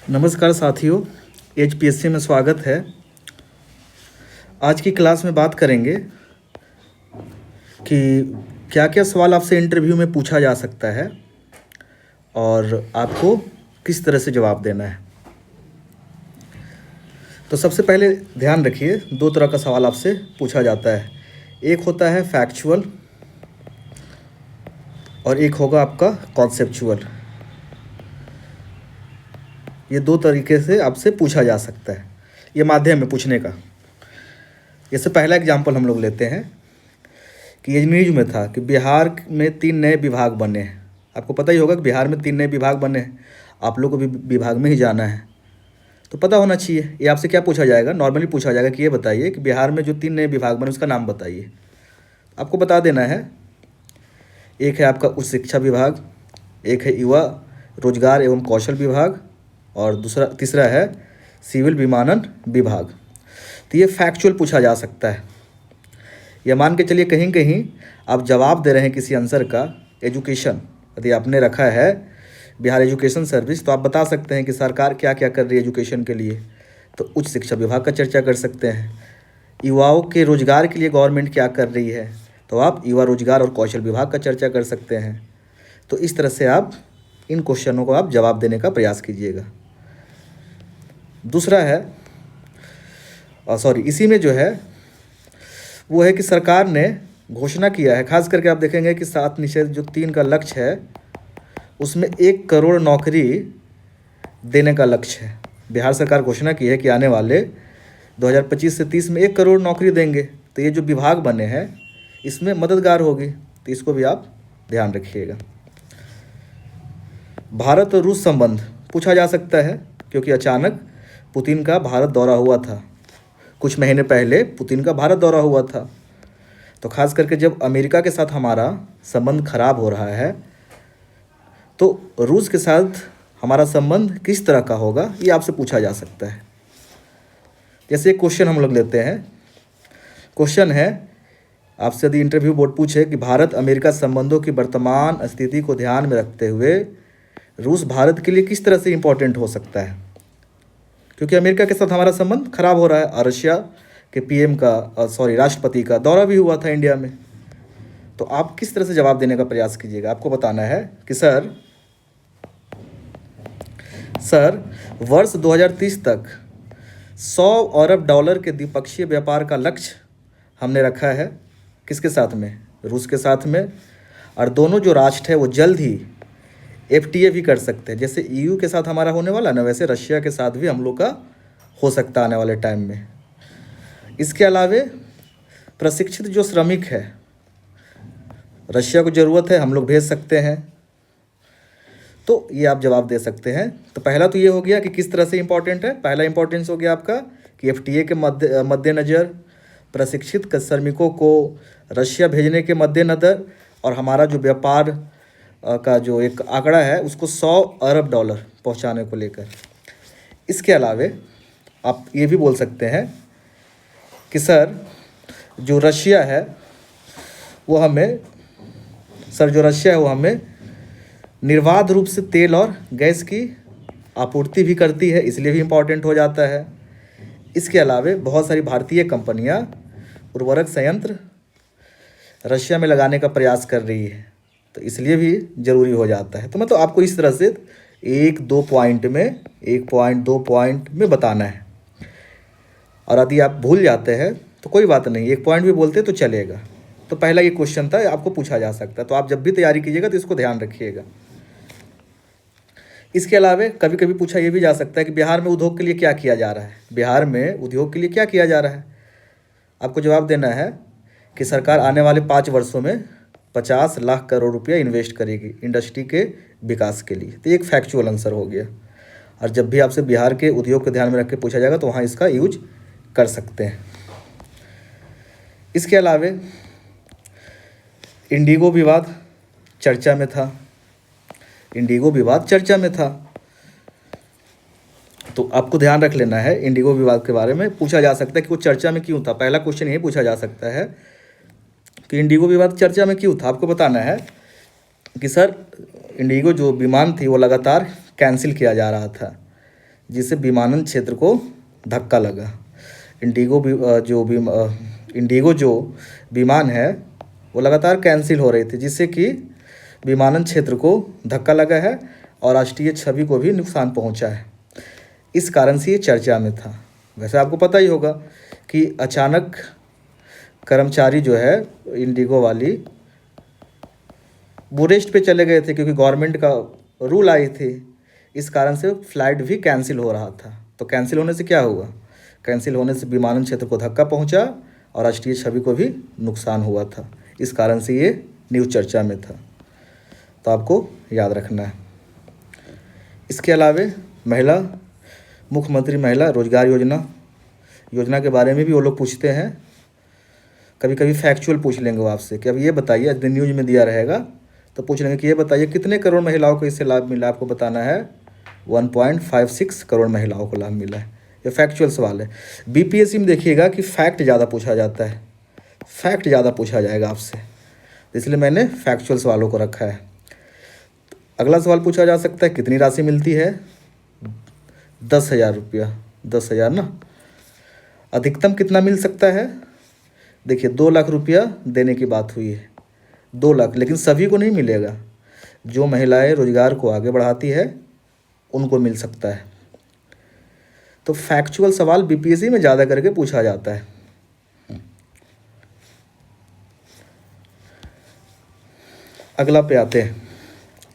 नमस्कार साथियों, एचपीएससी में स्वागत है। आज की क्लास में बात करेंगे कि क्या क्या सवाल आपसे इंटरव्यू में पूछा जा सकता है और आपको किस तरह से जवाब देना है। तो सबसे पहले ध्यान रखिए, दो तरह का सवाल आपसे पूछा जाता है। एक होता है फैक्चुअल और एक होगा आपका कॉन्सेप्चुअल। ये दो तरीके से आपसे पूछा जा सकता है, ये माध्यम है पूछने का। जैसे पहला एग्जाम्पल हम लोग लेते हैं कि ये न्यूज में था कि बिहार में 3 नए विभाग बने हैं। आपको पता ही होगा कि बिहार में 3 नए विभाग बने हैं। आप लोग को भी विभाग में ही जाना है तो पता होना चाहिए। ये आपसे क्या पूछा जाएगा, नॉर्मली पूछा जाएगा कि ये बताइए कि बिहार में जो 3 नए विभाग बने उसका नाम बताइए। आपको बता देना है। एक है आपका उच्च शिक्षा विभाग, एक है युवा रोजगार एवं कौशल विभाग और तीसरा है सिविल विमानन विभाग। तो ये फैक्चुअल पूछा जा सकता है। यह मान के चलिए कहीं कहीं आप जवाब दे रहे हैं किसी आंसर का एजुकेशन, यदि आपने रखा है बिहार एजुकेशन सर्विस, तो आप बता सकते हैं कि सरकार क्या क्या कर रही है एजुकेशन के लिए। तो उच्च शिक्षा विभाग का चर्चा कर सकते हैं। युवाओं के रोजगार के लिए गवर्नमेंट क्या कर रही है, तो आप युवा रोजगार और कौशल विभाग का चर्चा कर सकते हैं। तो इस तरह से आप इन क्वेश्चनों को आप जवाब देने का प्रयास कीजिएगा। दूसरा है इसी में जो है वो है कि सरकार ने घोषणा किया है, खास करके आप देखेंगे कि 7 निषेध जो 3 का लक्ष्य है उसमें 1 करोड़ नौकरी देने का लक्ष्य है। बिहार सरकार घोषणा की है कि आने वाले 2025 से 30 में 1 करोड़ नौकरी देंगे। तो ये जो विभाग बने हैं इसमें मददगार होगी, तो इसको भी आप ध्यान रखिएगा। भारत और रूस संबंध पूछा जा सकता है क्योंकि अचानक पुतिन का भारत दौरा हुआ था। कुछ महीने पहले पुतिन का भारत दौरा हुआ था। तो खास करके जब अमेरिका के साथ हमारा संबंध खराब हो रहा है तो रूस के साथ हमारा संबंध किस तरह का होगा, ये आपसे पूछा जा सकता है। जैसे एक क्वेश्चन हम लोग लेते हैं। क्वेश्चन है आपसे, यदि इंटरव्यू बोर्ड पूछे कि भारत अमेरिका संबंधों की वर्तमान स्थिति को ध्यान में रखते हुए रूस भारत के लिए किस तरह से इम्पोर्टेंट हो सकता है, क्योंकि अमेरिका के साथ हमारा संबंध खराब हो रहा है और रशिया के पीएम का राष्ट्रपति का दौरा भी हुआ था इंडिया में। तो आप किस तरह से जवाब देने का प्रयास कीजिएगा। आपको बताना है कि सर वर्ष 2030 तक 100 अरब डॉलर के द्विपक्षीय व्यापार का लक्ष्य हमने रखा है। किसके साथ में? रूस के साथ में। और दोनों जो राष्ट्र है वो जल्द ही FTA भी कर सकते हैं। जैसे EU के साथ हमारा होने वाला ना, वैसे रशिया के साथ भी हम लोग का हो सकता है आने वाले टाइम में। इसके अलावे प्रशिक्षित जो श्रमिक है, रशिया को ज़रूरत है, हम लोग भेज सकते हैं। तो ये आप जवाब दे सकते हैं। तो पहला तो ये हो गया कि किस तरह से इम्पोर्टेंट है। पहला इम्पोर्टेंस हो गया आपका कि FTA के मद्देनज़र प्रशिक्षित श्रमिकों को रशिया भेजने के मद्देनज़र और हमारा जो व्यापार का जो एक आंकड़ा है उसको 100 अरब डॉलर पहुंचाने को लेकर। इसके अलावे आप ये भी बोल सकते हैं कि सर जो रशिया है वो हमें निर्बाध रूप से तेल और गैस की आपूर्ति भी करती है, इसलिए भी इम्पोर्टेंट हो जाता है। इसके अलावे बहुत सारी भारतीय कंपनियां उर्वरक संयंत्र रशिया में लगाने का प्रयास कर रही है, तो इसलिए भी ज़रूरी हो जाता है। तो मतलब आपको इस तरह से 1-2 पॉइंट में बताना है। और यदि आप भूल जाते हैं तो कोई बात नहीं, 1 पॉइंट भी बोलते तो चलेगा। तो पहला ये क्वेश्चन था, आपको पूछा जा सकता है। तो आप जब भी तैयारी कीजिएगा तो इसको ध्यान रखिएगा। इसके अलावा कभी कभी पूछा ये भी जा सकता है कि बिहार में उद्योग के लिए क्या किया जा रहा है। बिहार में उद्योग के लिए क्या किया जा रहा है, आपको जवाब देना है कि सरकार आने वाले 5 वर्षों में 50 लाख करोड़ रुपया इन्वेस्ट करेगी इंडस्ट्री के विकास के लिए। तो एक फैक्चुअल आंसर हो गया। और जब भी आपसे बिहार के उद्योग को ध्यान में रख के पूछा जाएगा तो वहाँ इसका यूज कर सकते हैं। इसके अलावे इंडिगो विवाद चर्चा में था। तो आपको ध्यान रख लेना है, इंडिगो विवाद के बारे में पूछा जा सकता है कि वो चर्चा में क्यों था। पहला क्वेश्चन यही पूछा जा सकता है कि इंडिगो विवाद चर्चा में क्यों था। आपको बताना है कि सर इंडिगो जो विमान थी वो लगातार कैंसिल किया जा रहा था। जिससे विमानन क्षेत्र को धक्का लगा। इंडिगो इंडिगो जो विमान है वो लगातार कैंसिल हो रहे थे, जिससे कि विमानन क्षेत्र को धक्का लगा है और राष्ट्रीय छवि को भी नुकसान पहुंचा है। इस कारण से ये चर्चा में था। वैसे आपको पता ही होगा कि अचानक कर्मचारी जो है इंडिगो वाली वो रेस्ट पे चले गए थे, क्योंकि गवर्नमेंट का रूल आई थी। इस कारण से फ्लाइट भी कैंसिल हो रहा था। तो कैंसिल होने से क्या हुआ? कैंसिल होने से विमानन क्षेत्र को धक्का पहुंचा और राष्ट्रीय छवि को भी नुकसान हुआ था। इस कारण से ये न्यूज़ चर्चा में था, तो आपको याद रखना है। इसके अलावा महिला मुख्यमंत्री महिला रोजगार योजना के बारे में भी वो लोग पूछते हैं। कभी कभी फैक्चुअल पूछ लेंगे वो आपसे कि अब ये बताइए, आज दिन न्यूज़ में दिया रहेगा तो पूछ लेंगे कि ये बताइए कितने करोड़ महिलाओं को इससे लाभ मिला। आपको बताना है 1.56 करोड़ महिलाओं को लाभ मिला है। ये फैक्चुअल सवाल है। बीपीएससी में देखिएगा कि फैक्ट ज़्यादा पूछा जाता है, फैक्ट ज़्यादा पूछा जाएगा आपसे, इसलिए मैंने फैक्चुअल सवालों को रखा है। अगला सवाल पूछा जा सकता है कितनी राशि मिलती है? 10,000 रुपया। 10,000 ना। अधिकतम कितना मिल सकता है? देखिए 2 लाख रुपया देने की बात हुई है, 2 लाख, लेकिन सभी को नहीं मिलेगा। जो महिलाएं रोजगार को आगे बढ़ाती है उनको मिल सकता है। तो फैक्चुअल सवाल बीपीएससी में ज़्यादा करके पूछा जाता है। अगला पे आते हैं,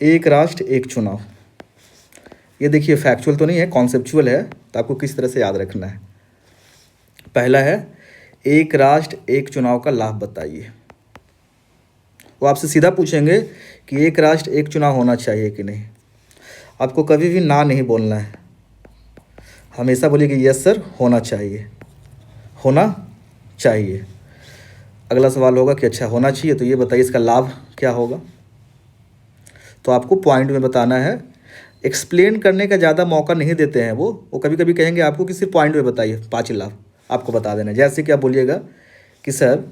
एक राष्ट्र एक चुनाव। ये देखिए फैक्चुअल तो नहीं है, कॉन्सेप्चुअल है, तो आपको किस तरह से याद रखना है। पहला है एक राष्ट्र एक चुनाव का लाभ बताइए। वो आपसे सीधा पूछेंगे कि एक राष्ट्र एक चुनाव होना चाहिए कि नहीं। आपको कभी भी ना नहीं बोलना है, हमेशा बोलिए कि यस सर होना चाहिए, होना चाहिए। अगला सवाल होगा कि अच्छा होना चाहिए, तो ये बताइए इसका लाभ क्या होगा। तो आपको पॉइंट में बताना है, एक्सप्लेन करने का ज़्यादा मौका नहीं देते हैं वो कभी कभी कहेंगे आपको कि सिर्फ पॉइंट में बताइए, 5 लाभ आपको बता देना है। जैसे कि आप बोलिएगा कि सर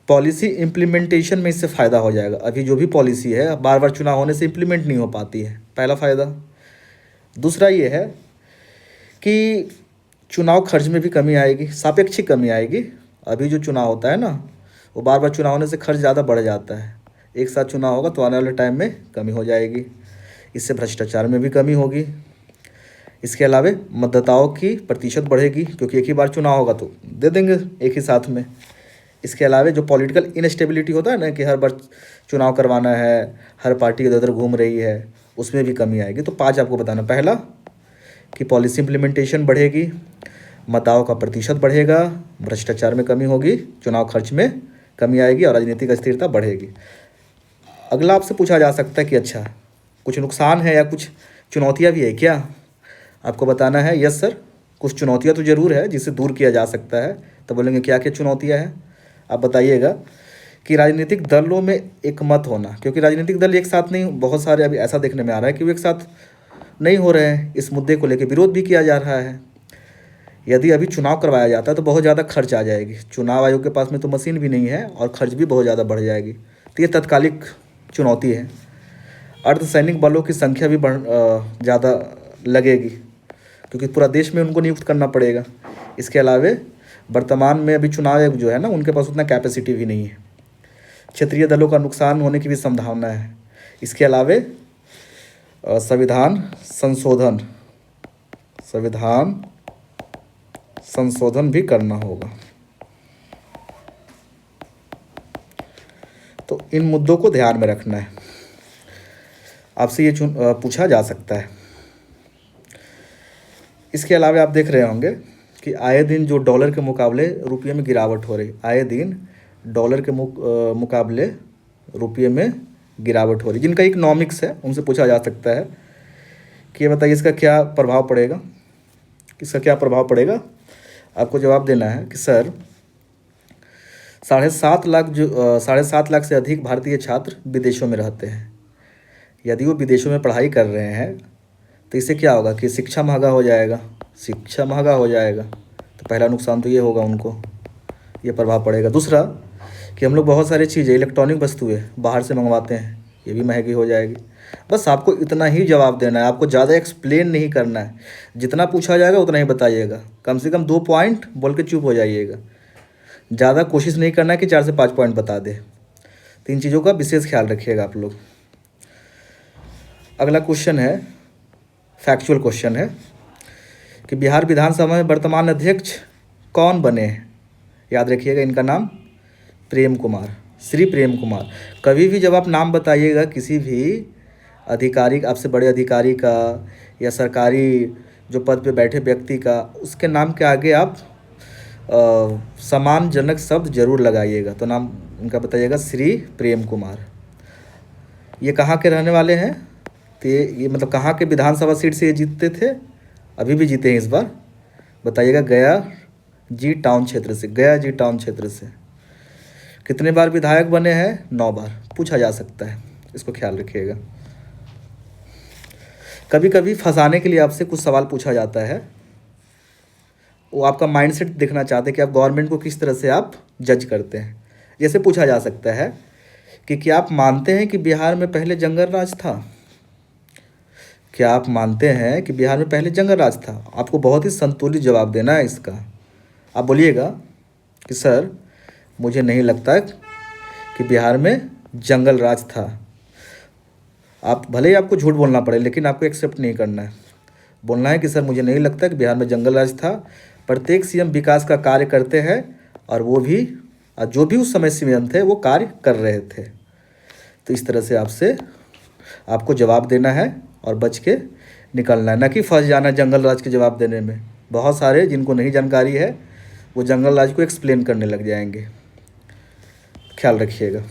पॉलिसी इम्प्लीमेंटेशन में इससे फ़ायदा हो जाएगा। अभी जो भी पॉलिसी है बार बार चुनाव होने से इम्प्लीमेंट नहीं हो पाती है, पहला फ़ायदा। दूसरा ये है कि चुनाव खर्च में भी कमी आएगी, सापेक्षिक कमी आएगी। अभी जो चुनाव होता है ना, वो बार बार चुनाव होने से खर्च ज़्यादा बढ़ जाता है। एक साथ चुनाव होगा तो आने वाले टाइम में कमी हो जाएगी। इससे भ्रष्टाचार में भी कमी होगी। इसके अलावा मतदाताओं की प्रतिशत बढ़ेगी, क्योंकि एक ही बार चुनाव होगा तो दे देंगे एक ही साथ में। इसके अलावा जो पॉलिटिकल इनस्टेबिलिटी होता है ना, कि हर बार चुनाव करवाना है, हर पार्टी इधर उधर घूम रही है, उसमें भी कमी आएगी। तो 5 आपको बताना। पहला कि पॉलिसी इम्प्लीमेंटेशन बढ़ेगी, मतदाताओं का प्रतिशत बढ़ेगा, भ्रष्टाचार में कमी होगी, चुनाव खर्च में कमी आएगी और राजनीतिक अस्थिरता बढ़ेगी। अगला आपसे पूछा जा सकता है कि अच्छा कुछ नुकसान है या कुछ चुनौतियाँ भी है क्या। आपको बताना है यस सर कुछ चुनौतियाँ तो ज़रूर है जिससे दूर किया जा सकता है। तो बोलेंगे क्या क्या चुनौतियाँ हैं, आप बताइएगा। कि राजनीतिक दलों में एक मत होना, क्योंकि राजनीतिक दल एक साथ नहीं, बहुत सारे अभी ऐसा देखने में आ रहा है कि वो एक साथ नहीं हो रहे हैं। इस मुद्दे को लेकर विरोध भी किया जा रहा है। यदि अभी चुनाव करवाया जाता है तो बहुत ज़्यादा खर्च आ जाएगी। चुनाव आयोग के पास में तो मशीन भी नहीं है और खर्च भी बहुत ज़्यादा बढ़ जाएगी। तो ये तत्कालिक चुनौती है। अर्धसैनिक बलों की संख्या भी ज़्यादा लगेगी, क्योंकि पूरा देश में उनको नियुक्त करना पड़ेगा। इसके अलावा वर्तमान में अभी चुनाव आयोग जो है ना, उनके पास उतना कैपेसिटी भी नहीं है। क्षेत्रीय दलों का नुकसान होने की भी संभावना है। इसके अलावा संविधान संशोधन भी करना होगा। तो इन मुद्दों को ध्यान में रखना है, आपसे ये पूछा जा सकता है। इसके अलावा आप देख रहे होंगे कि आए दिन जो डॉलर के मुकाबले रुपये में गिरावट हो रही, आए दिन डॉलर के मुकाबले रुपये में गिरावट हो रही। जिनका इकोनॉमिक्स है उनसे पूछा जा सकता है कि ये बताइए इसका क्या प्रभाव पड़ेगा, इसका क्या प्रभाव पड़ेगा। आपको जवाब देना है कि सर 7.5 लाख से अधिक भारतीय छात्र विदेशों में रहते हैं। यदि वो विदेशों में पढ़ाई कर रहे हैं तो इससे क्या होगा कि शिक्षा महंगा हो जाएगा, शिक्षा महंगा हो जाएगा। तो पहला नुकसान तो ये होगा, उनको ये प्रभाव पड़ेगा। दूसरा कि हम लोग बहुत सारी चीज़ें इलेक्ट्रॉनिक वस्तुएं बाहर से मंगवाते हैं, ये भी महंगी हो जाएगी। बस आपको इतना ही जवाब देना है, आपको ज़्यादा एक्सप्लेन नहीं करना है। जितना पूछा जाएगा उतना ही बताइएगा। कम से कम 2 पॉइंट बोल के चुप हो जाइएगा। ज़्यादा कोशिश नहीं करना है कि 4 से 5 पॉइंट बता दे। तो इन चीज़ों का विशेष ख्याल रखिएगा आप लोग। अगला क्वेश्चन है, फैक्चुअल क्वेश्चन है कि बिहार विधानसभा में वर्तमान अध्यक्ष कौन बने हैं? याद रखिएगा, इनका नाम प्रेम कुमार, श्री प्रेम कुमार। कभी भी जब आप नाम बताइएगा किसी भी अधिकारी, आपसे बड़े अधिकारी का या सरकारी जो पद पे बैठे व्यक्ति का, उसके नाम के आगे आप सम्मानजनक शब्द जरूर लगाइएगा। तो नाम इनका बताइएगा श्री प्रेम कुमार। ये कहाँ के रहने वाले हैं? तो ये मतलब कहाँ के विधानसभा सीट से ये जीतते थे? अभी भी जीते हैं इस बार। बताइएगा गया जी टाउन क्षेत्र से, गया जी टाउन क्षेत्र से। कितने बार विधायक बने हैं? 9 बार। पूछा जा सकता है, इसको ख्याल रखिएगा। कभी कभी फंसाने के लिए आपसे कुछ सवाल पूछा जाता है, वो आपका माइंडसेट देखना चाहते हैं कि आप गवर्नमेंट को किस तरह से आप जज करते हैं। जैसे पूछा जा सकता है कि क्या आप मानते हैं कि बिहार में पहले जंगल राज था? क्या आप मानते हैं कि बिहार में पहले जंगल राज था? आपको बहुत ही संतुलित जवाब देना है इसका। आप बोलिएगा कि सर मुझे नहीं लगता कि बिहार में जंगल राज था। आप भले ही आपको झूठ बोलना पड़े, लेकिन आपको एक्सेप्ट नहीं करना है। बोलना है कि सर मुझे नहीं लगता कि बिहार में जंगल राज था। प्रत्येक सीएम विकास का कार्य करते हैं और वो भी जो भी उस समय सीएम थे वो कार्य कर रहे थे। तो इस तरह से आपको जवाब देना है और बच के निकलना है, ना कि फंस जाना जंगल राज के जवाब देने में। बहुत सारे जिनको नहीं जानकारी है वो जंगल राज को एक्सप्लेन करने लग जाएंगे। ख्याल रखिएगा।